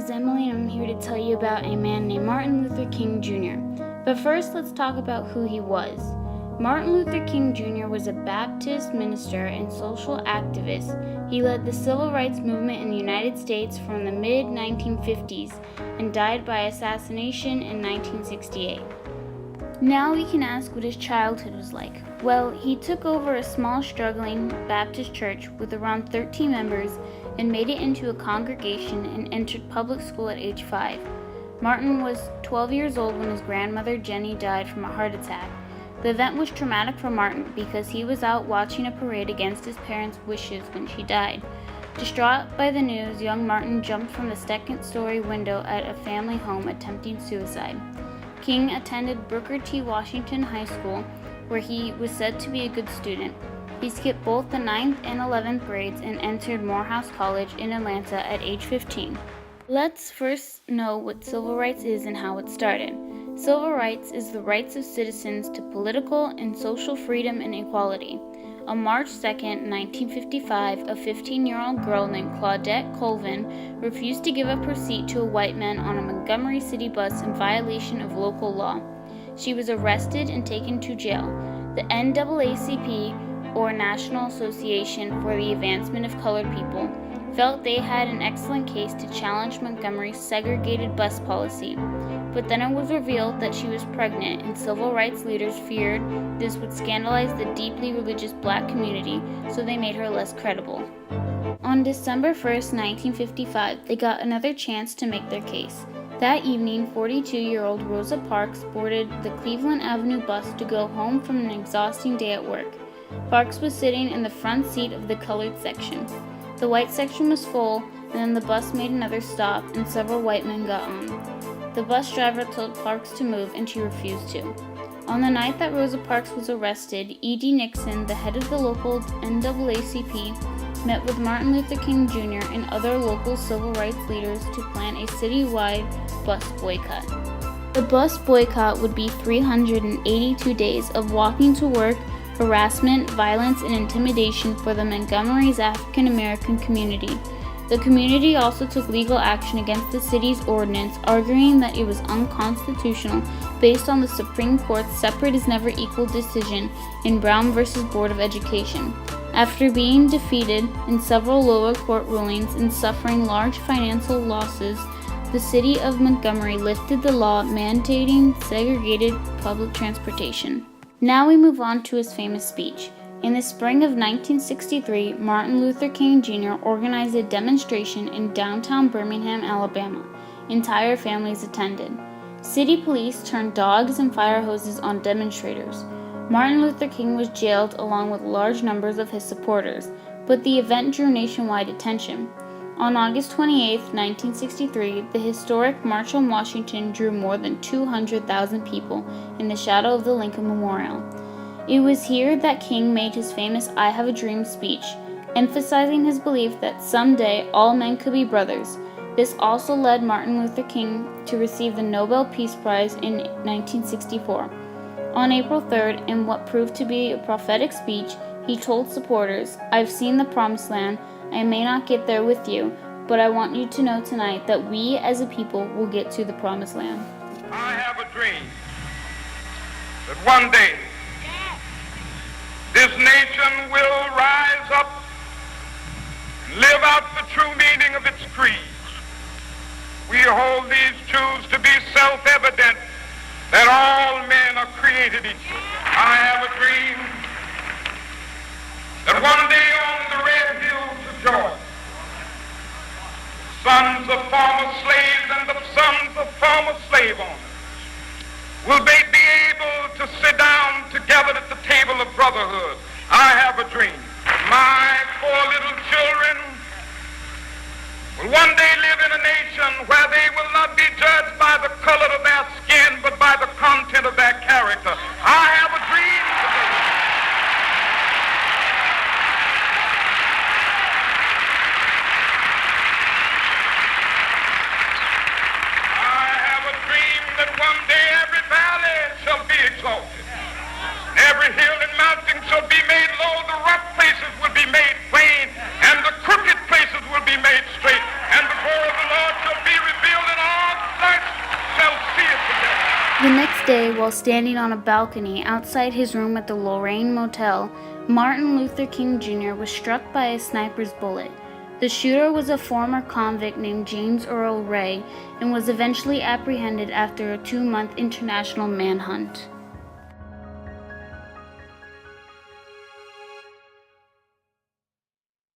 is Emily, and I'm here to tell you about a man named Martin Luther King Jr. But first, let's talk about who he was. Martin Luther King Jr. was a Baptist minister and social activist. He led the civil rights movement in the United States from the mid-1950s and died by assassination in 1968. Now we can ask what his childhood was like. Well, he took over a small, struggling Baptist church with around 13 members and made it into a congregation and entered public school at age 5. Martin was 12 years old when his grandmother Jenny died from a heart attack. The event was traumatic for Martin because he was out watching a parade against his parents' wishes when she died. Distraught by the news, young Martin jumped from the second-story window at a family home attempting suicide. King attended Booker T. Washington High School, where he was said to be a good student. He skipped both the 9th and 11th grades and entered Morehouse College in Atlanta at age 15. Let's first know what civil rights is and how it started. Civil rights is the rights of citizens to political and social freedom and equality. On March 2, 1955, a 15-year-old girl named Claudette Colvin refused to give up her seat to a white man on a Montgomery City bus in violation of local law. She was arrested and taken to jail. The NAACP, or National Association for the Advancement of Colored People, felt they had an excellent case to challenge Montgomery's segregated bus policy. But then it was revealed that she was pregnant, and civil rights leaders feared this would scandalize the deeply religious black community, so they made her less credible. On December 1, 1955, they got another chance to make their case. That evening, 42-year-old Rosa Parks boarded the Cleveland Avenue bus to go home from an exhausting day at work. Parks was sitting in the front seat of the colored section. The white section was full, and then the bus made another stop, and several white men got on. The bus driver told Parks to move, and she refused to. On the night that Rosa Parks was arrested, E.D. Nixon, the head of the local NAACP, met with Martin Luther King Jr. and other local civil rights leaders to plan a citywide bus boycott. The bus boycott would be 382 days of walking to work, harassment, violence, and intimidation for the Montgomery's African American community. The community also took legal action against the city's ordinance, arguing that it was unconstitutional based on the Supreme Court's separate is never equal decision in Brown v. Board of Education. After being defeated in several lower court rulings and suffering large financial losses, the city of Montgomery lifted the law mandating segregated public transportation. Now we move on to his famous speech. In the spring of 1963, Martin Luther King Jr. organized a demonstration in downtown Birmingham, Alabama. Entire families attended. City police turned dogs and fire hoses on demonstrators. Martin Luther King was jailed along with large numbers of his supporters, but the event drew nationwide attention. On August 28, 1963, the historic March on Washington drew more than 200,000 people in the shadow of the Lincoln Memorial. It was here that King made his famous I Have a Dream speech, emphasizing his belief that someday all men could be brothers. This also led Martin Luther King to receive the Nobel Peace Prize in 1964. On April 3rd, in what proved to be a prophetic speech, he told supporters, "I've seen the promised land. I may not get there with you, but I want you to know tonight that we as a people will get to the promised land." I have a dream that one day this nation will rise up and live out the true meaning of its creed. We hold these truths to be self-evident, that all men are created equal. I have a dream that one day on the red hills of Georgia, sons of former slaves and the sons of former slave owners will be able to sit down together at the table of brotherhood. I have a dream. My 4 little children will one day live in a nation where they will not be judged by the color of their skin, but by the content of their character. I have a dream today. I have a dream that one day every valley shall be exalted. Every hill and mountain shall be made low, the rough places will be made plain, and the crooked places will be made straight, and the glory of the Lord shall be revealed. day, while standing on a balcony outside his room at the Lorraine Motel, Martin Luther King Jr. was struck by a sniper's bullet. The shooter was a former convict named James Earl Ray and was eventually apprehended after a 2-month international manhunt.